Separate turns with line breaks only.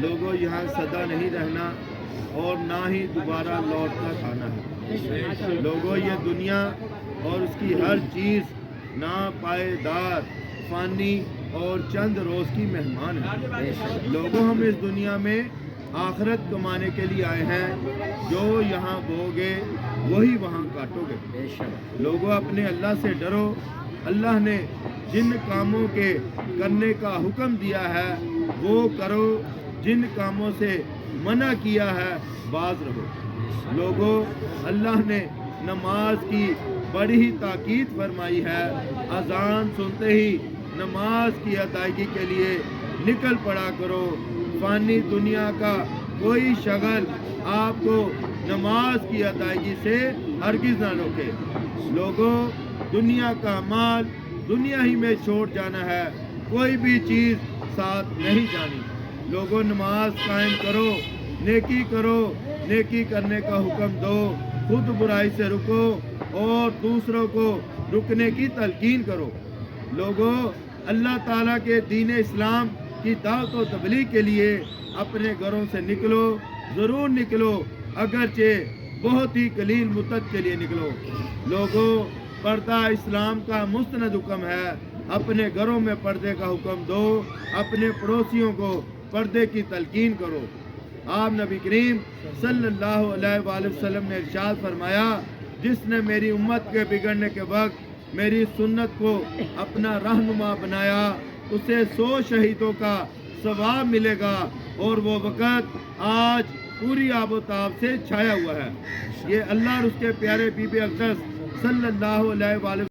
لوگوں یہاں سدا نہیں رہنا اور نہ ہی دوبارہ لوٹ کر آنا ہے۔ لوگوں یہ دنیا اور اس کی ہر چیز ناپائیدار، فانی اور چند روز کی مہمان ہے۔ لوگوں ہم اس دنیا میں آخرت کمانے کے لیے آئے ہیں، جو یہاں بو گے وہی وہاں کاٹو گے۔ لوگوں اپنے اللہ سے ڈرو۔ اللہ نے جن کاموں کے کرنے کا حکم دیا ہے وہ کرو، جن کاموں سے منع کیا ہے باز رہو۔ لوگوں اللہ نے نماز کی بڑی ہی تاکید فرمائی ہے۔ اذان سنتے ہی نماز کی ادائیگی کے لیے نکل پڑا کرو۔ فانی دنیا کا کوئی شغل آپ کو نماز کی ادائیگی سے ہرگز نہ روکے۔ لوگوں دنیا کا مال دنیا ہی میں چھوڑ جانا ہے، کوئی بھی چیز ساتھ نہیں جانی۔ لوگوں نماز قائم کرو، نیکی کرو، نیکی کرنے کا حکم دو، خود برائی سے رکو اور دوسروں کو رکنے کی تلقین کرو۔ لوگوں اللہ تعالیٰ کے دین اسلام کی دعوت و تبلیغ کے لیے اپنے گھروں سے نکلو، ضرور نکلو، اگرچہ بہت ہی قلیل مدت کے لیے نکلو۔ لوگوں پردہ اسلام کا مستند حکم ہے، اپنے گھروں میں پردے کا حکم دو، اپنے پڑوسیوں کو پردے کی تلقین کرو۔ آپ نبی کریم صلی اللہ علیہ وآلہ وسلم نے ارشاد فرمایا، جس نے میری امت کے بگڑنے کے وقت میری سنت کو اپنا رہنما بنایا، اسے 100 شہیدوں کا ثواب ملے گا، اور وہ وقت آج پوری آب و تاب سے چھایا ہوا ہے۔ یہ اللہ اور اس کے پیارے بی بی اقدس صلی اللہ علیہ وآلہ